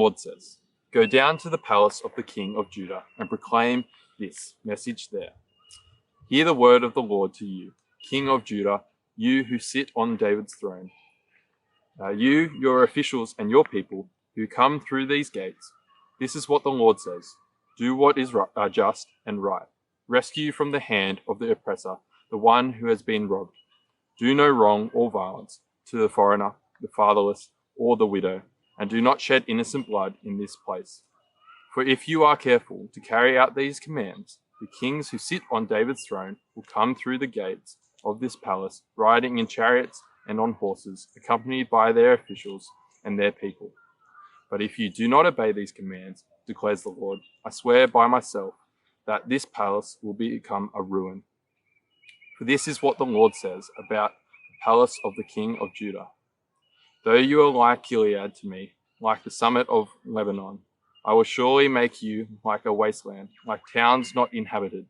Lord says, "Go down to the palace of the king of Judah and proclaim this message there. Hear the word of the Lord to you, King of Judah, you who sit on David's throne. You, your officials, and your people who come through these gates. This is what the Lord says. Do what is just and right. Rescue from the hand of the oppressor the one who has been robbed. Do no wrong or violence to the foreigner, the fatherless, or the widow, and do not shed innocent blood in this place. For if you are careful to carry out these commands, the kings who sit on David's throne will come through the gates of this palace, riding in chariots and on horses, accompanied by their officials and their people. But if you do not obey these commands, declares the Lord, I swear by myself that this palace will become a ruin. For this is what the Lord says about the palace of the king of Judah. Though you are like Gilead to me, like the summit of Lebanon, I will surely make you like a wasteland, like towns not inhabited.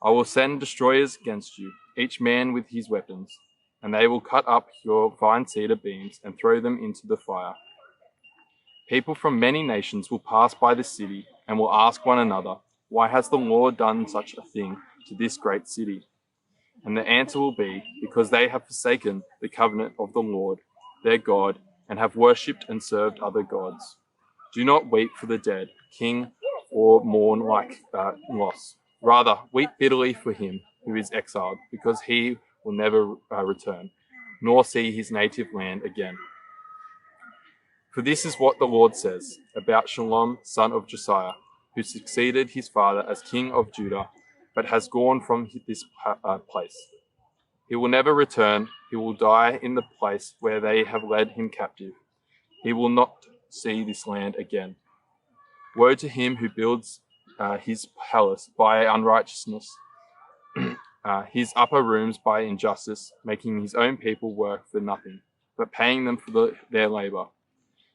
I will send destroyers against you, each man with his weapons, and they will cut up your fine cedar beams and throw them into the fire. People from many nations will pass by this city and will ask one another, why has the Lord done such a thing to this great city? And the answer will be, because they have forsaken the covenant of the Lord, their God, and have worshipped and served other gods. Do not weep for the dead king or mourn like loss. Rather, weep bitterly for him who is exiled, because he will never return, nor see his native land again. For this is what the Lord says about Shallum, son of Josiah, who succeeded his father as king of Judah, but has gone from this place. He will never return. He will die in the place where they have led him captive. He will not see this land again. Woe to him who builds his palace by unrighteousness, his upper rooms by injustice, making his own people work for nothing, but paying them for their labor.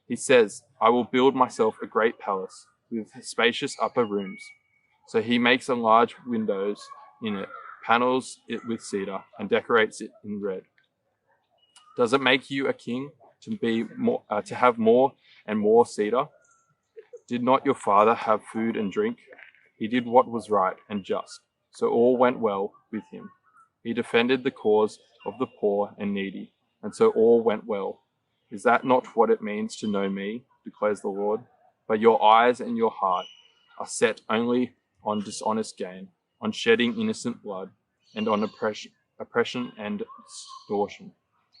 He says, I will build myself a great palace with spacious upper rooms. So he makes a large windows in it, panels it with cedar, and decorates it in red. Does it make you a king to have more and more cedar? Did not your father have food and drink? He did what was right and just, so all went well with him. He defended the cause of the poor and needy, and so all went well. Is that not what it means to know me, declares the Lord? But your eyes and your heart are set only on dishonest gain, on shedding innocent blood, and on oppression and extortion.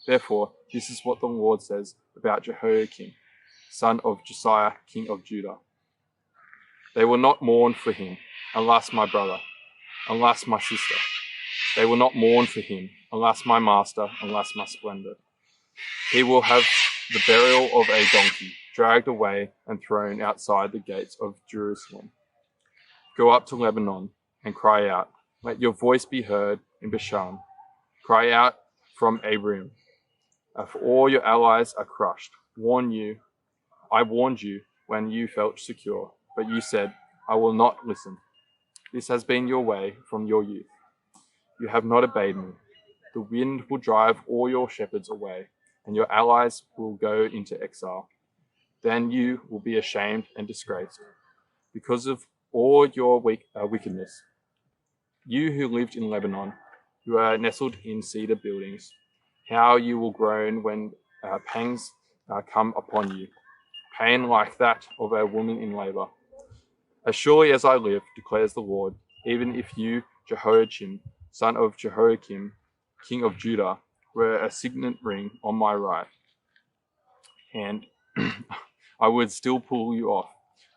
Therefore, this is what the Lord says about Jehoiakim, son of Josiah, king of Judah. They will not mourn for him, alas, my brother, alas, my sister. They will not mourn for him, alas, my master, alas, my splendor. He will have the burial of a donkey, dragged away and thrown outside the gates of Jerusalem. Go up to Lebanon and cry out. Let your voice be heard in Bashan. Cry out from Abarim. For all your allies are crushed. I warned you when you felt secure, but you said, I will not listen. This has been your way from your youth. You have not obeyed me. The wind will drive all your shepherds away, and your allies will go into exile. Then you will be ashamed and disgraced because of all your wickedness. You who lived in Lebanon, who are nestled in cedar buildings, how you will groan when pangs come upon you, pain like that of a woman in labor. As surely as I live, declares the Lord, even if you, Jehoiachin, son of Jehoiakim, king of Judah, were a signet ring on my right hand, I would still pull you off.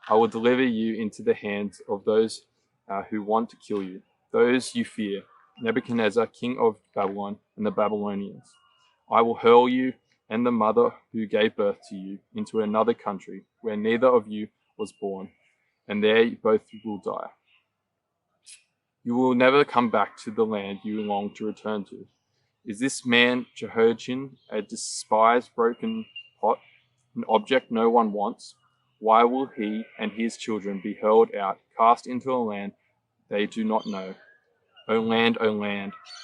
I will deliver you into the hands of those who want to kill you, those you fear, Nebuchadnezzar, king of Babylon, and the Babylonians. I will hurl you and the mother who gave birth to you into another country where neither of you was born, and there both will die. You will never come back to the land you long to return to. Is this man Jehoiachin a despised broken pot, an object no one wants? Why will he and his children be hurled out, cast into a land they do not know? O land,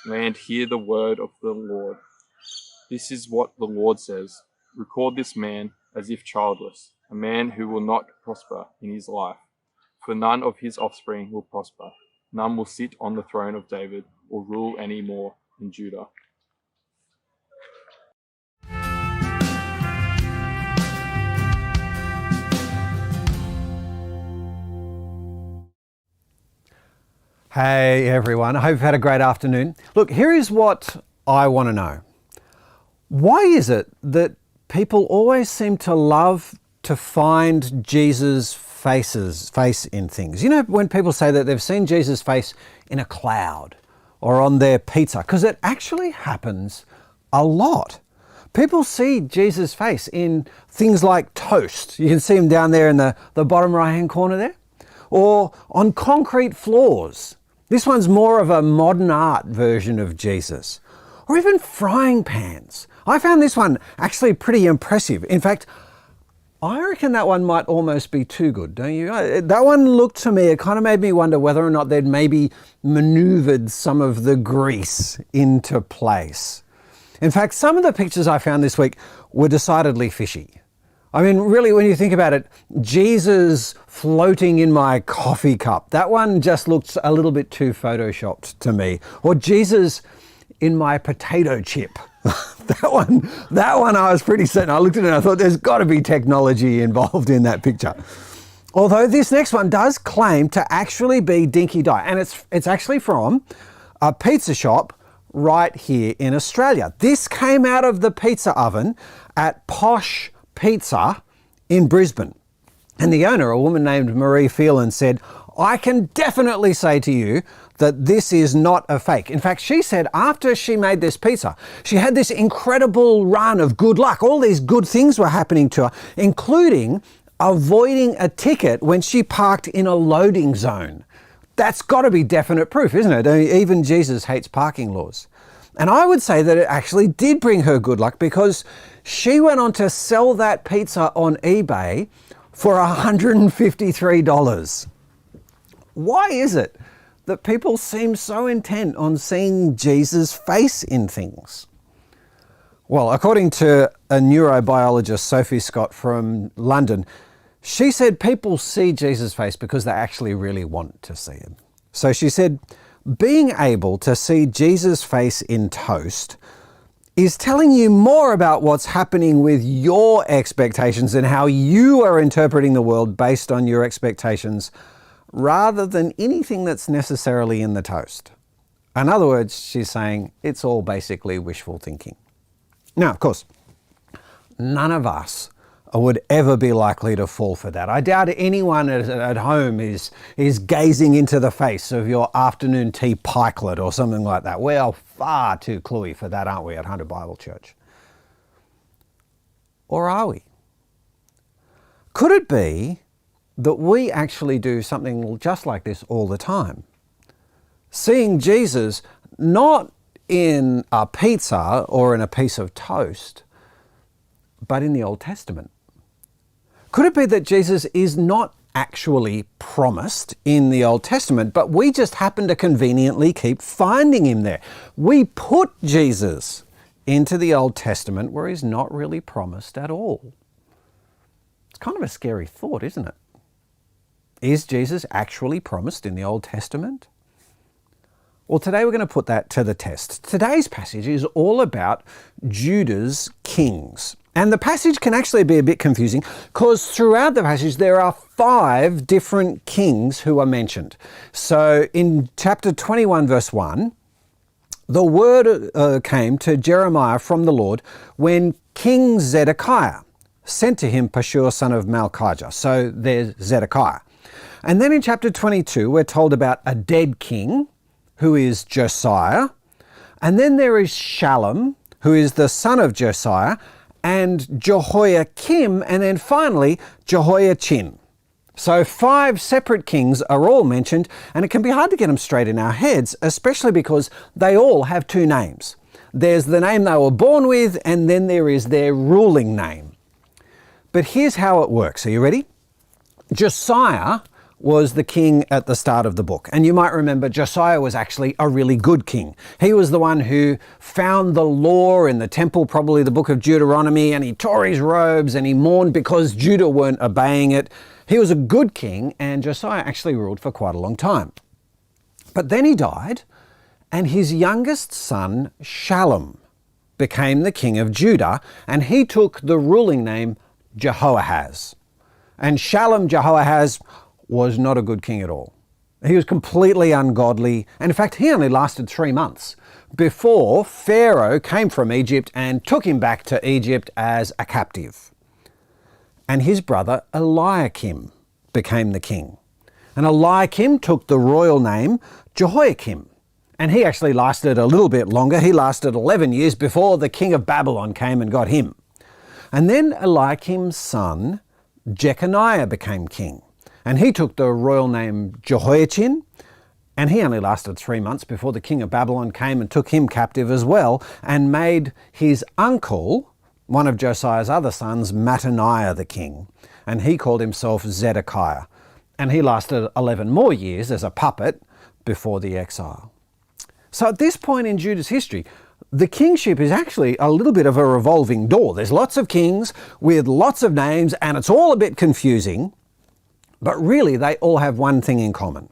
land, hear the word of the Lord. This is what the Lord says. Record this man as if childless, a man who will not prosper in his life, for none of his offspring will prosper. None will sit on the throne of David or rule any more in Judah. Hey everyone, I hope you've had a great afternoon. Look, here is what I want to know. Why is it that people always seem to love to find Jesus' face in things? You know, when people say that they've seen Jesus' face in a cloud or on their pizza, because it actually happens a lot. People see Jesus' face in things like toast. You can see him down there in the bottom right-hand corner there. Or on concrete floors. This one's more of a modern art version of Jesus. Or even frying pans. I found this one actually pretty impressive. In fact, I reckon that one might almost be too good, don't you? That one looked to me, it kind of made me wonder whether or not they'd maybe maneuvered some of the grease into place. In fact, some of the pictures I found this week were decidedly fishy. I mean, really, when you think about it, Jesus floating in my coffee cup, that one just looked a little bit too photoshopped to me. Or Jesus in my potato chip. That one I was pretty certain. I looked at it and I thought there's got to be technology involved in that picture. Although this next one does claim to actually be Dinky Di, and it's actually from a pizza shop right here in Australia. This came out of the pizza oven at Posh Pizza in Brisbane. And the owner, a woman named Marie Phelan, said, "I can definitely say to you that this is not a fake." In fact, she said after she made this pizza, she had this incredible run of good luck. All these good things were happening to her, including avoiding a ticket when she parked in a loading zone. That's got to be definite proof, isn't it? I mean, even Jesus hates parking laws. And I would say that it actually did bring her good luck, because she went on to sell that pizza on eBay for $153. Why is it that people seem so intent on seeing Jesus' face in things? Well, according to a neurobiologist, Sophie Scott from London, she said people see Jesus' face because they actually really want to see him. So she said, being able to see Jesus' face in toast is telling you more about what's happening with your expectations and how you are interpreting the world based on your expectations, rather than anything that's necessarily in the toast. In other words, she's saying it's all basically wishful thinking. Now, of course, none of us would ever be likely to fall for that. I doubt anyone at home is gazing into the face of your afternoon tea pikelet or something like that. We are far too cluey for that, aren't we, at Hunter Bible Church? Or are we? Could it be that we actually do something just like this all the time? Seeing Jesus not in a pizza or in a piece of toast, but in the Old Testament. Could it be that Jesus is not actually promised in the Old Testament, but we just happen to conveniently keep finding him there? We put Jesus into the Old Testament where he's not really promised at all. It's kind of a scary thought, isn't it? Is Jesus actually promised in the Old Testament? Well, today we're going to put that to the test. Today's passage is all about Judah's kings. And the passage can actually be a bit confusing because throughout the passage there are 5 different kings who are mentioned. So in chapter 21 verse 1, the word came to Jeremiah from the Lord when King Zedekiah sent to him Pashur son of Malchijah. So there's Zedekiah. And then in chapter 22 we're told about a dead king who is Josiah. And then there is Shallum, who is the son of Josiah, and Jehoiakim, and then finally Jehoiachin. So 5 separate kings are all mentioned, and it can be hard to get them straight in our heads, especially because they all have 2 names. There's the name they were born with, and then there is their ruling name. But here's how it works. Are you ready? Josiah was the king at the start of the book. And you might remember Josiah was actually a really good king. He was the one who found the law in the temple, probably the book of Deuteronomy, and he tore his robes and he mourned because Judah weren't obeying it. He was a good king, and Josiah actually ruled for quite a long time. But then he died, and his youngest son, Shallum, became the king of Judah, and he took the ruling name Jehoahaz. And Shallum Jehoahaz was not a good king at all. He was completely ungodly, and in fact he only lasted 3 months before Pharaoh came from Egypt and took him back to Egypt as a captive. And his brother Eliakim became the king. And Eliakim took the royal name Jehoiakim. And he actually lasted a little bit longer. He lasted 11 years before the king of Babylon came and got him. And then Eliakim's son Jeconiah became king. And he took the royal name Jehoiachin. And he only lasted 3 months before the king of Babylon came and took him captive as well, and made his uncle, one of Josiah's other sons, Mattaniah the king. And he called himself Zedekiah. And he lasted 11 more years as a puppet before the exile. So at this point in Judah's history, the kingship is actually a little bit of a revolving door. There's lots of kings with lots of names, and it's all a bit confusing, but really they all have one thing in common.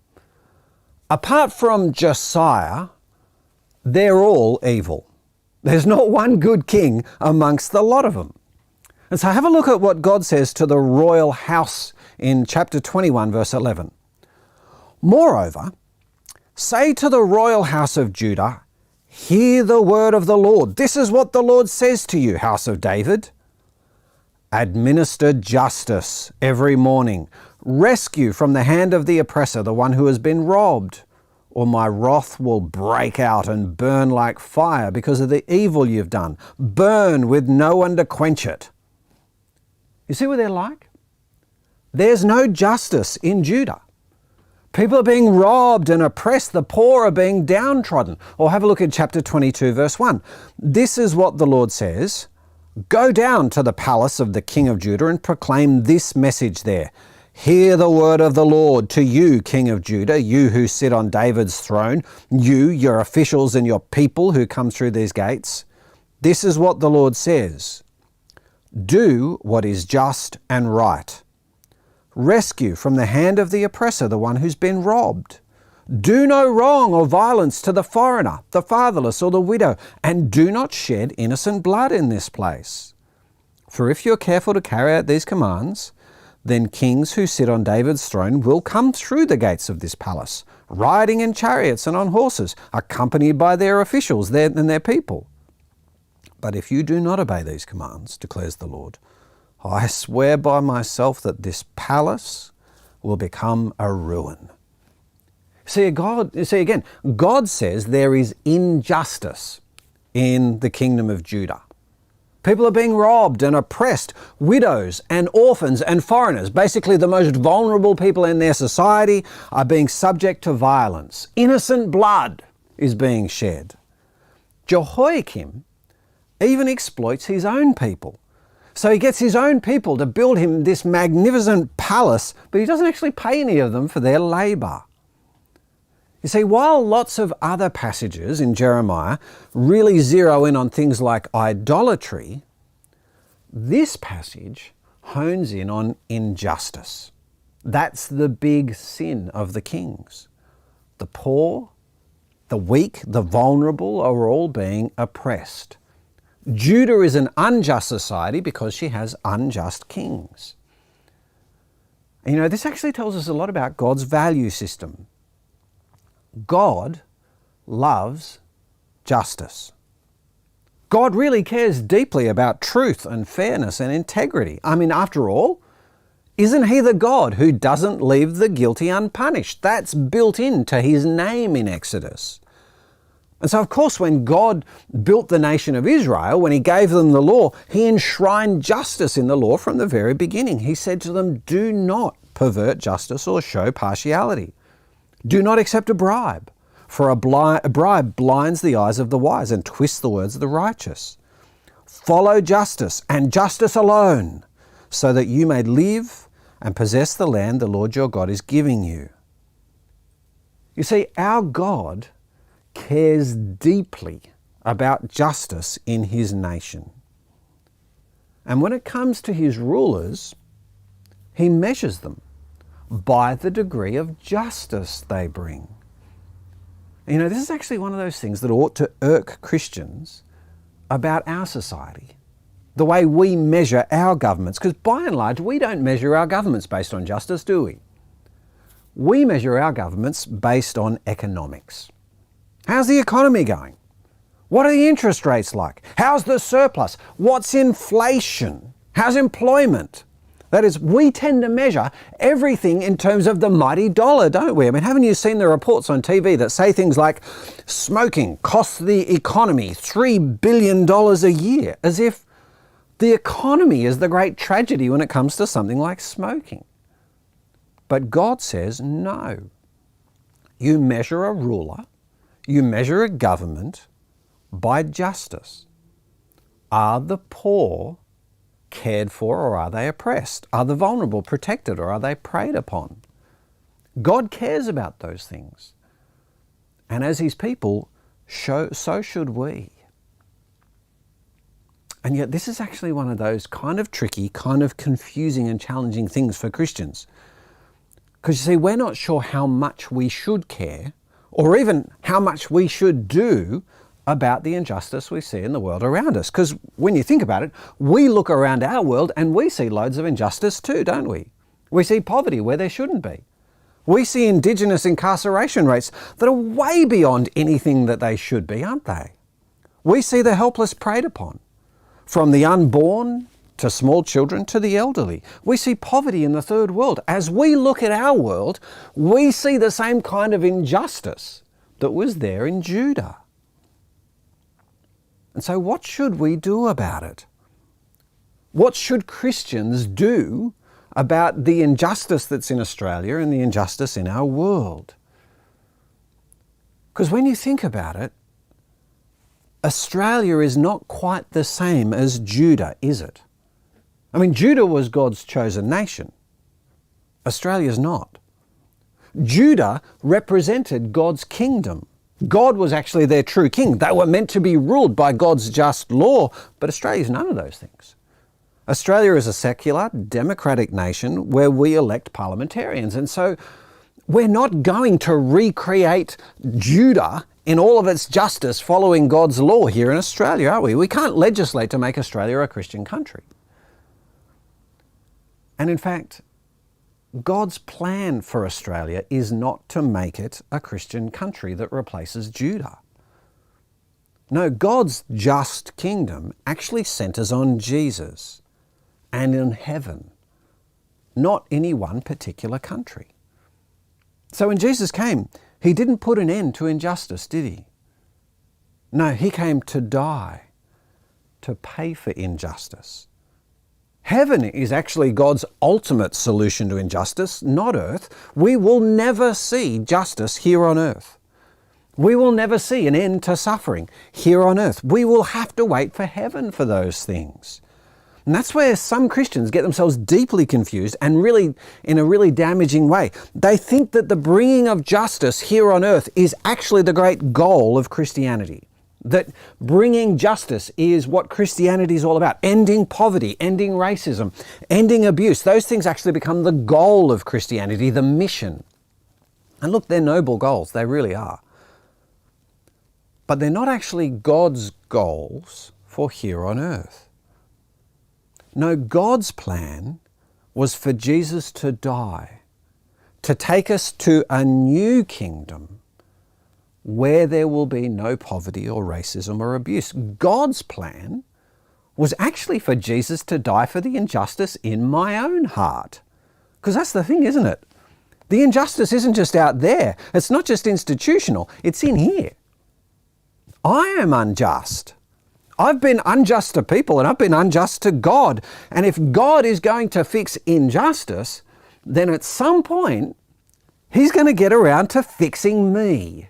Apart from Josiah, they're all evil. There's not one good king amongst the lot of them. And so have a look at what God says to the royal house in chapter 21, verse 11. Moreover, say to the royal house of Judah, hear the word of the Lord. This is what the Lord says to you, house of David. Administer justice every morning. Rescue from the hand of the oppressor the one who has been robbed, or my wrath will break out and burn like fire because of the evil you've done. Burn with no one to quench it. You see what they're like? There's no justice in Judah. People are being robbed and oppressed. The poor are being downtrodden. Or have a look at chapter 22, verse 1. This is what the Lord says. Go down to the palace of the king of Judah and proclaim this message there. Hear the word of the Lord to you, king of Judah, you who sit on David's throne, you, your officials and your people who come through these gates. This is what the Lord says. Do what is just and right. Rescue from the hand of the oppressor the one who's been robbed. Do no wrong or violence to the foreigner, the fatherless or the widow, and do not shed innocent blood in this place. For if you're careful to carry out these commands, then kings who sit on David's throne will come through the gates of this palace, riding in chariots and on horses, accompanied by their officials and their people. But if you do not obey these commands, declares the Lord, I swear by myself that this palace will become a ruin. See again, God says there is injustice in the kingdom of Judah. People are being robbed and oppressed. Widows and orphans and foreigners, basically the most vulnerable people in their society, are being subject to violence. Innocent blood is being shed. Jehoiakim even exploits his own people. So he gets his own people to build him this magnificent palace, but he doesn't actually pay any of them for their labour. You see, while lots of other passages in Jeremiah really zero in on things like idolatry, this passage hones in on injustice. That's the big sin of the kings. The poor, the weak, the vulnerable are all being oppressed. Judah is an unjust society because she has unjust kings. You know, this actually tells us a lot about God's value system. God loves justice. God really cares deeply about truth and fairness and integrity. I mean, after all, isn't he the God who doesn't leave the guilty unpunished? That's built into his name in Exodus. And so, of course, when God built the nation of Israel, when he gave them the law, he enshrined justice in the law from the very beginning. He said to them, do not pervert justice or show partiality. Do not accept a bribe, for a bribe blinds the eyes of the wise and twists the words of the righteous. Follow justice and justice alone, so that you may live and possess the land the Lord your God is giving you. You see, our God cares deeply about justice in his nation. And when it comes to his rulers, he measures them by the degree of justice they bring. You know, this is actually one of those things that ought to irk Christians about our society, the way we measure our governments, because by and large, we don't measure our governments based on justice, do we? We measure our governments based on economics. How's the economy going? What are the interest rates like? How's the surplus? What's inflation? How's employment? That is, we tend to measure everything in terms of the mighty dollar, don't we? I mean, haven't you seen the reports on TV that say things like smoking costs the economy $3 billion a year, as if the economy is the great tragedy when it comes to something like smoking. But God says no. You measure a ruler, you measure a government by justice. Are the poor cared for, or are they oppressed? Are the vulnerable protected, or are they preyed upon? God cares about those things. And as his people, so should we. And yet this is actually one of those kind of tricky, kind of confusing and challenging things for Christians. Because you see, we're not sure how much we should care, or even how much we should do about the injustice we see in the world around us. Because when you think about it, we look around our world and we see loads of injustice too, don't we? We see poverty where there shouldn't be. We see Indigenous incarceration rates that are way beyond anything that they should be, aren't they? We see the helpless preyed upon, from the unborn to small children to the elderly. We see poverty in the third world. As we look at our world, we see the same kind of injustice that was there in Judah. And so what should we do about it? What should Christians do about the injustice that's in Australia and the injustice in our world? Because when you think about it, Australia is not quite the same as Judah, is it? I mean, Judah was God's chosen nation. Australia's not. Judah represented God's kingdom. God was actually their true king. They were meant to be ruled by God's just law, but Australia's none of those things. Australia is a secular, democratic nation where we elect parliamentarians. And so we're not going to recreate Judah in all of its justice following God's law here in Australia, are we? We can't legislate to make Australia a Christian country. And in fact, God's plan for Australia is not to make it a Christian country that replaces Judah. No, God's just kingdom actually centers on Jesus and in heaven, not any one particular country. So when Jesus came, he didn't put an end to injustice, did he? No, he came to die, to pay for injustice. Heaven is actually God's ultimate solution to injustice, not earth. We will never see justice here on earth. We will never see an end to suffering here on earth. We will have to wait for heaven for those things. And that's where some Christians get themselves deeply confused and really, in a really damaging way. They think that the bringing of justice here on earth is actually the great goal of Christianity. That bringing justice is what Christianity is all about. Ending poverty, ending racism, ending abuse. Those things actually become the goal of Christianity, the mission. And look, they're noble goals. They really are. But they're not actually God's goals for here on earth. No, God's plan was for Jesus to die, to take us to a new kingdom where there will be no poverty or racism or abuse. God's plan was actually for Jesus to die for the injustice in my own heart. Because that's the thing, isn't it? The injustice isn't just out there. It's not just institutional. It's in here. I am unjust. I've been unjust to people and I've been unjust to God. And if God is going to fix injustice, then at some point, he's going to get around to fixing me.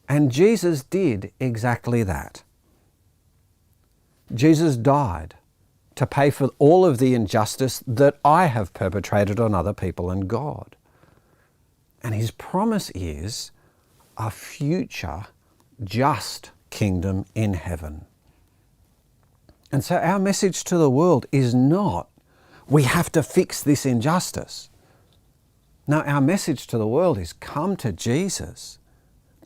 And Jesus did exactly that. Jesus died to pay for all of the injustice that I have perpetrated on other people and God. And his promise is a future just kingdom in heaven. And so our message to the world is not, we have to fix this injustice. No, our message to the world is, come to Jesus.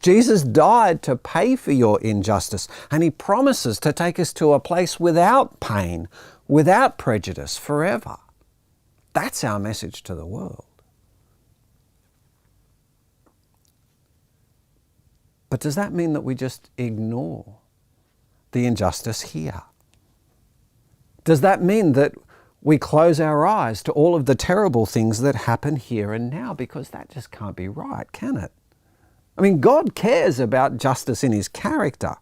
Jesus died to pay for your injustice, and he promises to take us to a place without pain, without prejudice, forever. That's our message to the world. But does that mean that we just ignore the injustice here? Does that mean that we close our eyes to all of the terrible things that happen here and now? Because that just can't be right, can it? I mean, God cares about justice in his character.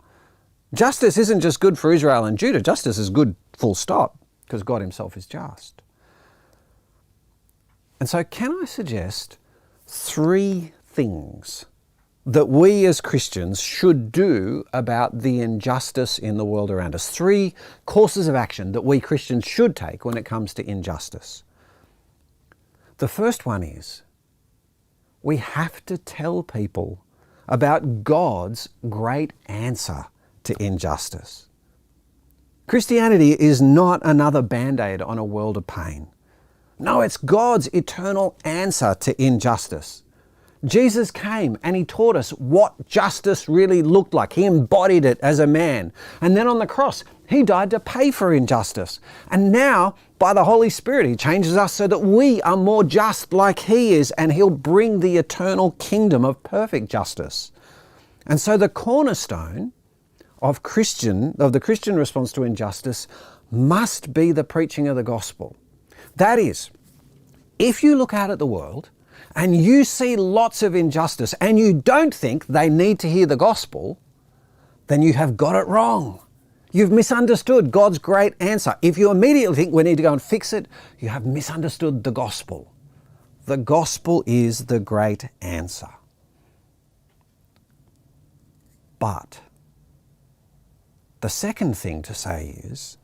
Justice isn't just good for Israel and Judah. Justice is good, full stop, because God himself is just. And so can I suggest 3 things that we as Christians should do about the injustice in the world around us? 3 courses of action that we Christians should take when it comes to injustice. The first one is, we have to tell people about God's great answer to injustice. Christianity is not another band-aid on a world of pain. No, it's God's eternal answer to injustice. Jesus came and he taught us what justice really looked like. He embodied it as a man. And then on the cross, he died to pay for injustice. And now, by the Holy Spirit, he changes us so that we are more just like he is, and he'll bring the eternal kingdom of perfect justice. And so the cornerstone of the Christian response to injustice must be the preaching of the gospel. That is, if you look out at the world and you see lots of injustice and you don't think they need to hear the gospel, then you have got it wrong. You've misunderstood God's great answer. If you immediately think we need to go and fix it, you have misunderstood the gospel. The gospel is the great answer. But the second thing to say is,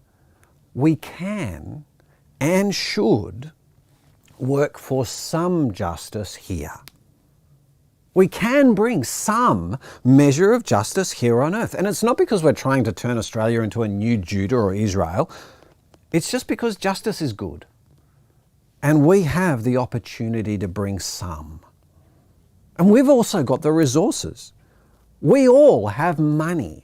we can and should work for some justice here. We can bring some measure of justice here on earth. And it's not because we're trying to turn Australia into a new Judah or Israel. It's just because justice is good. And we have the opportunity to bring some. And we've also got the resources. We all have money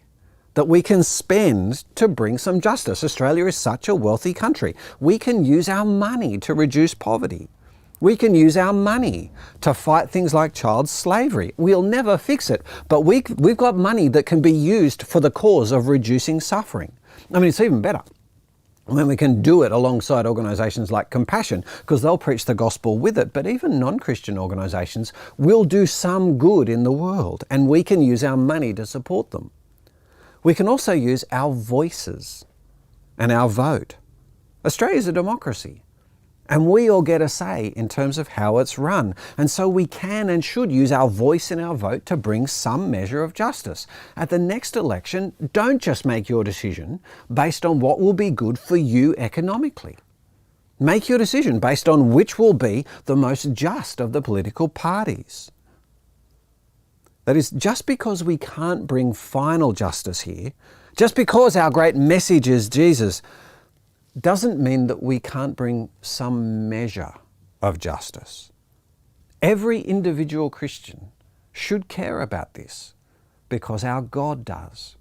that we can spend to bring some justice. Australia is such a wealthy country. We can use our money to reduce poverty. We can use our money to fight things like child slavery. We'll never fix it, but we've got money that can be used for the cause of reducing suffering. I mean, it's even better when we can do it alongside organisations like Compassion, because they'll preach the gospel with it. But even non-Christian organisations will do some good in the world, and we can use our money to support them. We can also use our voices and our vote. Australia is a democracy, and we all get a say in terms of how it's run. And so we can and should use our voice and our vote to bring some measure of justice. At the next election, don't just make your decision based on what will be good for you economically. Make your decision based on which will be the most just of the political parties. That is, just because we can't bring final justice here, just because our great message is Jesus, doesn't mean that we can't bring some measure of justice. Every individual Christian should care about this because our God does.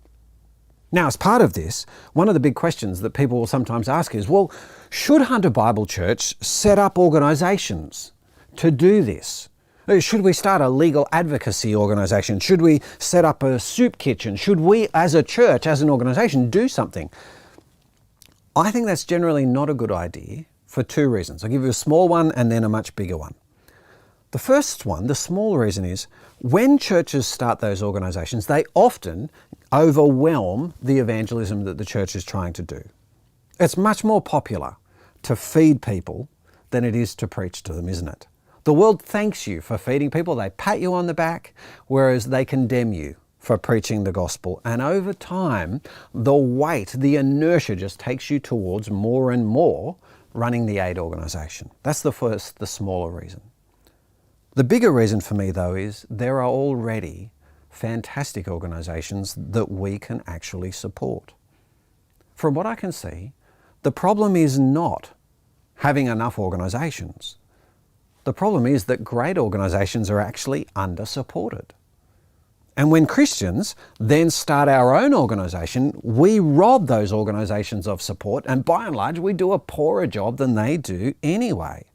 Now, as part of this, one of the big questions that people will sometimes ask is, well, should Hunter Bible Church set up organisations to do this? Should we start a legal advocacy organisation? Should we set up a soup kitchen? Should we, as a church, as an organisation, do something? I think that's generally not a good idea for 2 reasons. I'll give you a small one and then a much bigger one. The first one, the small reason, is when churches start those organisations, they often overwhelm the evangelism that the church is trying to do. It's much more popular to feed people than it is to preach to them, isn't it? The world thanks you for feeding people. They pat you on the back, whereas they condemn you for preaching the gospel. And over time, the weight, the inertia just takes you towards more and more running the aid organisation. That's the smaller reason. The bigger reason for me, though, is there are already fantastic organisations that we can actually support. From what I can see, the problem is not having enough organisations. The problem is that great organisations are actually under-supported. And when Christians then start our own organisation, we rob those organisations of support, and by and large, we do a poorer job than they do anyway.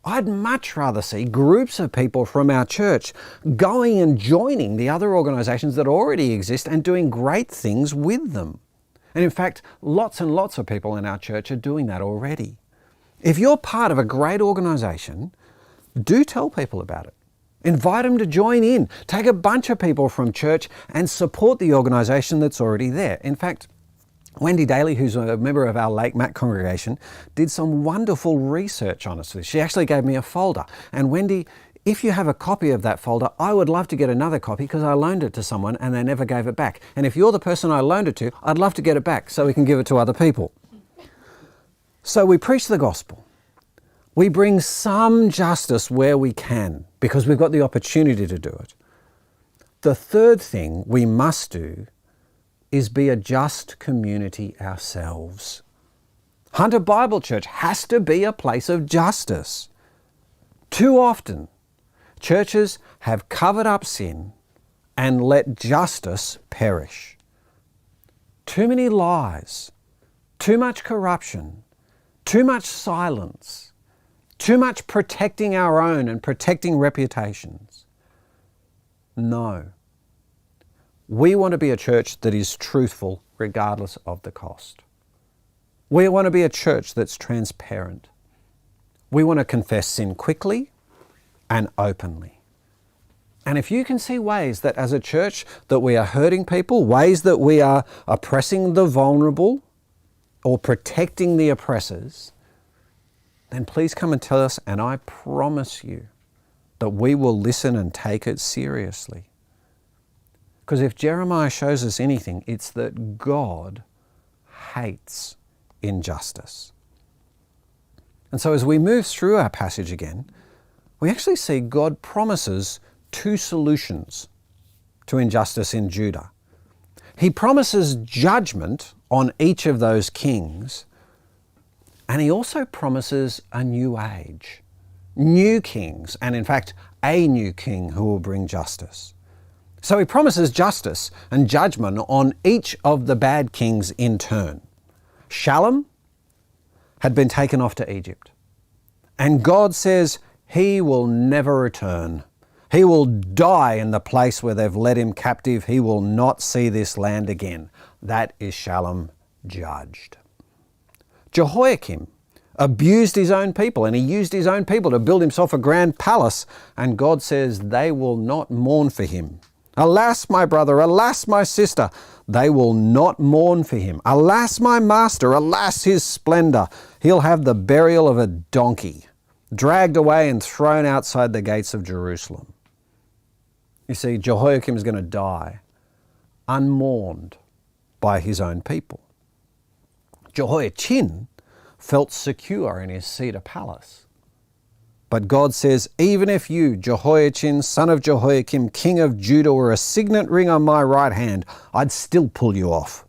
I'd much rather see groups of people from our church going and joining the other organisations that already exist and doing great things with them. And in fact, lots and lots of people in our church are doing that already. If you're part of a great organisation, do tell people about it. Invite them to join in. Take a bunch of people from church and support the organisation that's already there. In fact, Wendy Daly, who's a member of our Lake Mac congregation, did some wonderful research on us. She actually gave me a folder. And Wendy, if you have a copy of that folder, I would love to get another copy because I loaned it to someone and they never gave it back. And if you're the person I loaned it to, I'd love to get it back so we can give it to other people. So we preach the gospel. We bring some justice where we can because we've got the opportunity to do it. The third thing we must do is be a just community ourselves. Hunter Bible Church has to be a place of justice. Too often, churches have covered up sin and let justice perish. Too many lies, too much corruption, too much silence, too much protecting our own and protecting reputations. No. We want to be a church that is truthful regardless of the cost. We want to be a church that's transparent. We want to confess sin quickly and openly. And if you can see ways that as a church that we are hurting people, ways that we are oppressing the vulnerable or protecting the oppressors, then please come and tell us, and I promise you that we will listen and take it seriously. Because if Jeremiah shows us anything, it's that God hates injustice. And so as we move through our passage again, we actually see God promises two solutions to injustice in Judah. He promises judgment on each of those kings, and he also promises a new age, new kings, and in fact, a new king who will bring justice. So he promises justice and judgment on each of the bad kings in turn. Shallum had been taken off to Egypt, and God says he will never return. He will die in the place where they've led him captive. He will not see this land again. That is Shallum judged. Jehoiakim abused his own people, and he used his own people to build himself a grand palace, and God says they will not mourn for him. Alas, my brother, alas, my sister, they will not mourn for him. Alas, my master, alas, his splendor. He'll have the burial of a donkey, dragged away and thrown outside the gates of Jerusalem. You see, Jehoiakim is going to die unmourned by his own people. Jehoiachin felt secure in his cedar palace. But God says, even if you, Jehoiachin, son of Jehoiakim, king of Judah, were a signet ring on my right hand, I'd still pull you off.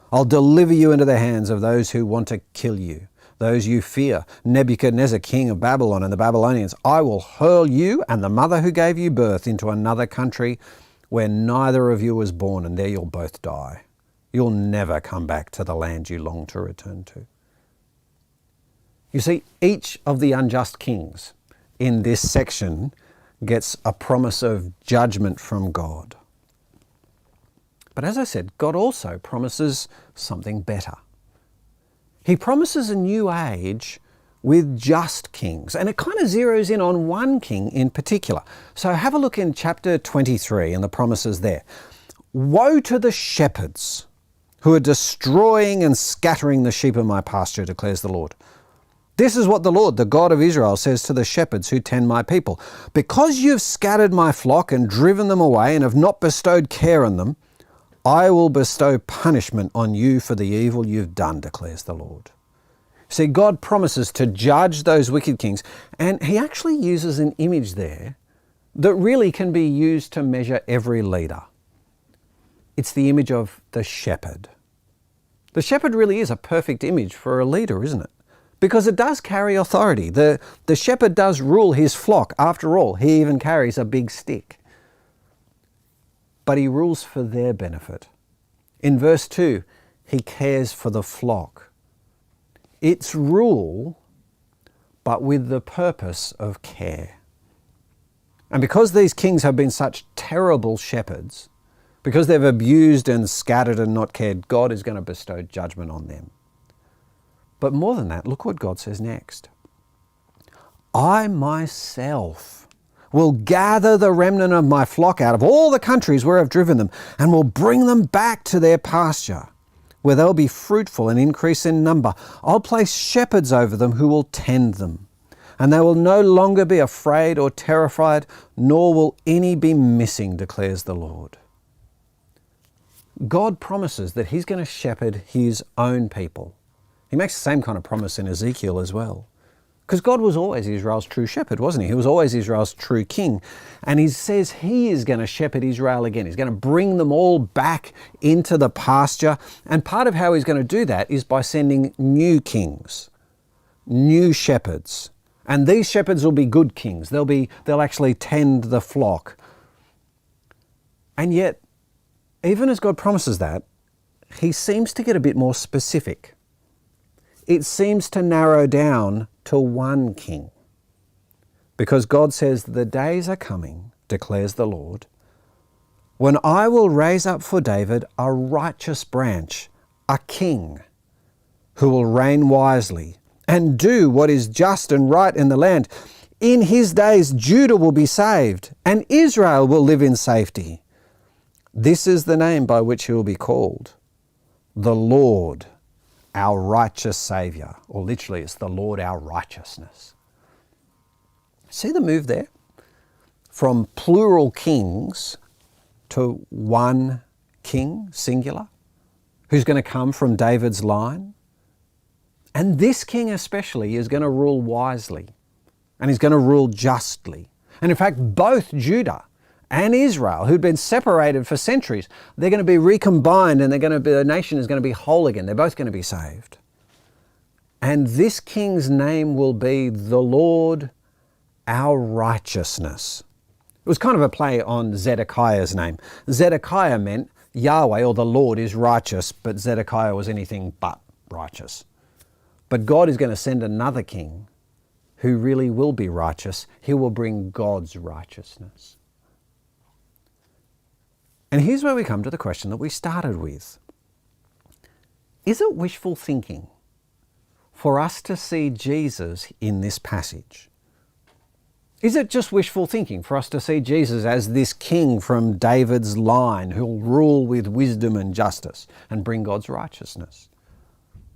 I'll deliver you into the hands of those who want to kill you, those you fear, Nebuchadnezzar, king of Babylon and the Babylonians. I will hurl you and the mother who gave you birth into another country where neither of you was born, and there you'll both die. You'll never come back to the land you long to return to. You see, each of the unjust kings in this section gets a promise of judgment from God. But as I said, God also promises something better. He promises a new age with just kings, and it kind of zeroes in on one king in particular. So have a look in chapter 23 and the promises there. Woe to the shepherds who are destroying and scattering the sheep of my pasture, declares the Lord. This is what the Lord, the God of Israel, says to the shepherds who tend my people. Because you've scattered my flock and driven them away and have not bestowed care on them, I will bestow punishment on you for the evil you've done, declares the Lord. See, God promises to judge those wicked kings, and he actually uses an image there that really can be used to measure every leader. It's the image of the shepherd. The shepherd really is a perfect image for a leader, isn't it? Because it does carry authority. The shepherd does rule his flock. After all, he even carries a big stick. But he rules for their benefit. In verse 2, he cares for the flock. It's rule, but with the purpose of care. And because these kings have been such terrible shepherds, because they've abused and scattered and not cared, God is going to bestow judgment on them. But more than that, look what God says next. I myself will gather the remnant of my flock out of all the countries where I've driven them, and will bring them back to their pasture, where they'll be fruitful and increase in number. I'll place shepherds over them who will tend them, and they will no longer be afraid or terrified, nor will any be missing, declares the Lord. God promises that he's going to shepherd his own people. He makes the same kind of promise in Ezekiel as well. Because God was always Israel's true shepherd, wasn't he? He was always Israel's true king. And he says he is going to shepherd Israel again. He's going to bring them all back into the pasture. And part of how he's going to do that is by sending new kings, new shepherds. And these shepherds will be good kings. They'll actually tend the flock. And yet, even as God promises that, he seems to get a bit more specific. It seems to narrow down to one king. Because God says, the days are coming, declares the Lord, when I will raise up for David a righteous branch, a king, who will reign wisely and do what is just and right in the land. In his days, Judah will be saved and Israel will live in safety. This is the name by which he will be called, the Lord, our righteous Saviour. Or literally, it's the Lord, our righteousness. See the move there? From plural kings to one king, singular, who's going to come from David's line. And this king especially is going to rule wisely, and he's going to rule justly. And in fact, both Judah and Israel, who'd been separated for centuries, they're going to be recombined, and the nation is going to be whole again. They're both going to be saved. And this king's name will be the Lord, our righteousness. It was kind of a play on Zedekiah's name. Zedekiah meant Yahweh, or the Lord, is righteous, but Zedekiah was anything but righteous. But God is going to send another king who really will be righteous. He will bring God's righteousness. And here's where we come to the question that we started with. Is it wishful thinking for us to see Jesus in this passage? Is it just wishful thinking for us to see Jesus as this king from David's line who'll rule with wisdom and justice and bring God's righteousness?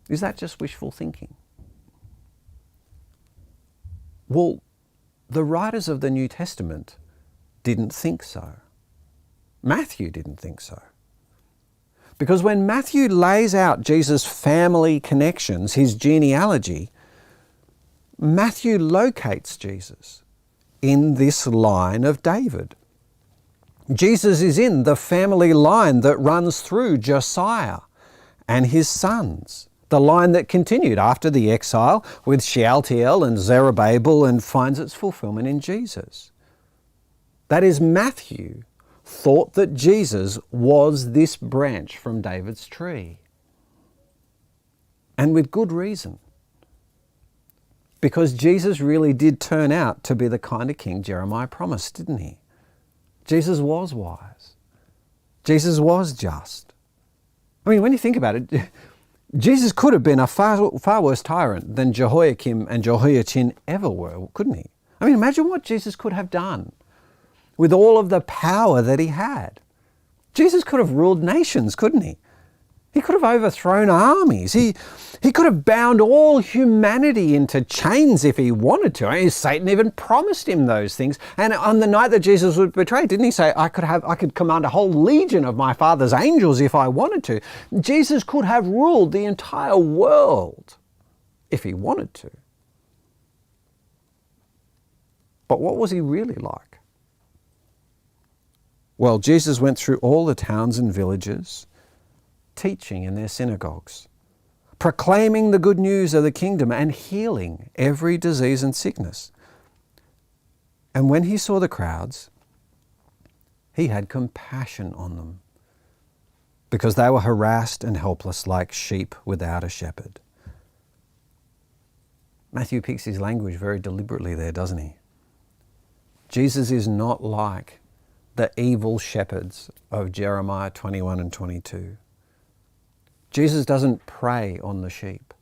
Is that just wishful thinking? Well, the writers of the New Testament didn't think so. Matthew didn't think so. Because when Matthew lays out Jesus' family connections, his genealogy, Matthew locates Jesus in this line of David. Jesus is in the family line that runs through Josiah and his sons, the line that continued after the exile with Shealtiel and Zerubbabel and finds its fulfillment in Jesus. That is, Matthew thought that Jesus was this branch from David's tree. And with good reason. Because Jesus really did turn out to be the kind of king Jeremiah promised, didn't he? Jesus was wise. Jesus was just. I mean, when you think about it, Jesus could have been a far worse tyrant than Jehoiakim and Jehoiachin ever were, couldn't he? I mean, imagine what Jesus could have done with all of the power that he had. Jesus could have ruled nations, couldn't he? He could have overthrown armies. He could have bound all humanity into chains if he wanted to. I mean, Satan even promised him those things. And on the night that Jesus was betrayed, didn't he say, I could command a whole legion of my Father's angels if I wanted to. Jesus could have ruled the entire world if he wanted to. But what was he really like? Well, Jesus went through all the towns and villages, teaching in their synagogues, proclaiming the good news of the kingdom and healing every disease and sickness. And when he saw the crowds, he had compassion on them because they were harassed and helpless like sheep without a shepherd. Matthew picks his language very deliberately there, doesn't he? Jesus is not like the evil shepherds of Jeremiah 21 and 22. Jesus doesn't prey on the sheep.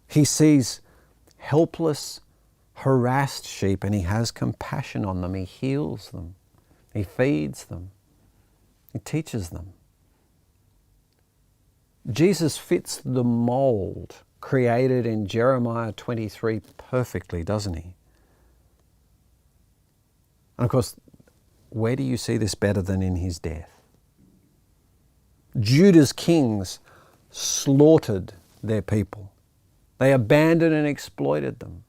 He sees helpless, harassed sheep and he has compassion on them. He heals them. He feeds them. He teaches them. Jesus fits the mold created in Jeremiah 23 perfectly, doesn't he? And of course, where do you see this better than in his death? Judah's kings slaughtered their people. They abandoned and exploited them.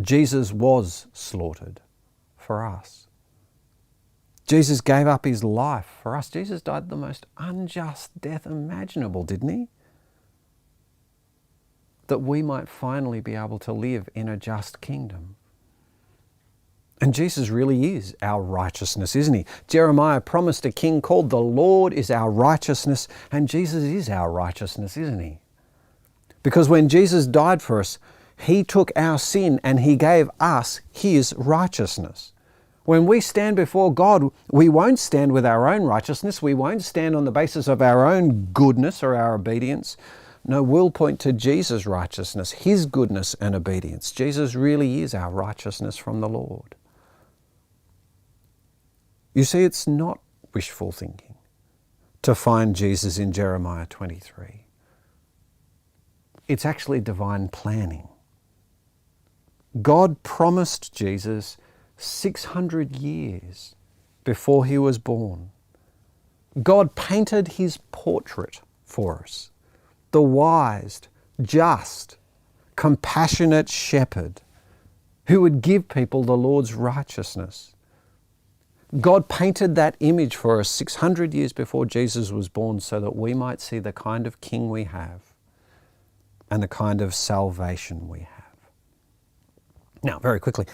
Jesus was slaughtered for us. Jesus gave up his life for us. Jesus died the most unjust death imaginable, didn't he? That we might finally be able to live in a just kingdom. And Jesus really is our righteousness, isn't he? Jeremiah promised a king called the Lord is our righteousness, and Jesus is our righteousness, isn't he? Because when Jesus died for us, he took our sin and he gave us his righteousness. When we stand before God, we won't stand with our own righteousness. We won't stand on the basis of our own goodness or our obedience. No, we'll point to Jesus' righteousness, his goodness and obedience. Jesus really is our righteousness from the Lord. You see, it's not wishful thinking to find Jesus in Jeremiah 23. It's actually divine planning. God promised Jesus 600 years before he was born. God painted his portrait for us, the wise, just, compassionate shepherd who would give people the Lord's righteousness. God painted that image for us 600 years before Jesus was born so that we might see the kind of king we have and the kind of salvation we have. Now, very quickly,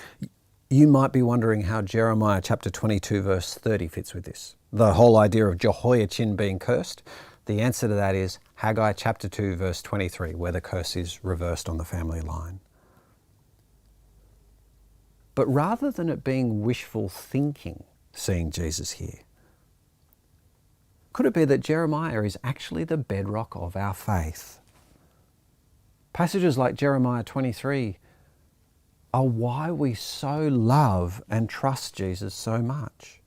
you might be wondering how Jeremiah chapter 22 verse 30 fits with this. The whole idea of Jehoiachin being cursed. The answer to that is Haggai chapter 2 verse 23, where the curse is reversed on the family line. But rather than it being wishful thinking, seeing Jesus here, could it be that Jeremiah is actually the bedrock of our faith? Passages like Jeremiah 23 are why we so love and trust Jesus so much.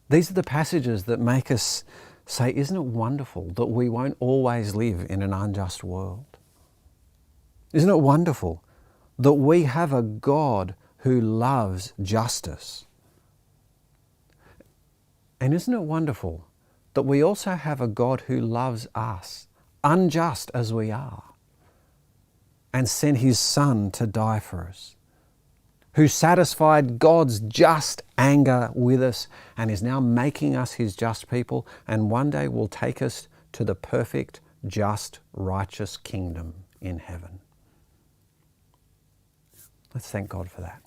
These are the passages that make us say, isn't it wonderful that we won't always live in an unjust world? Isn't it wonderful that we have a God who loves justice? And isn't it wonderful that we also have a God who loves us, unjust as we are, and sent his Son to die for us, who satisfied God's just anger with us and is now making us his just people, and one day will take us to the perfect, just, righteous kingdom in heaven. Let's thank God for that.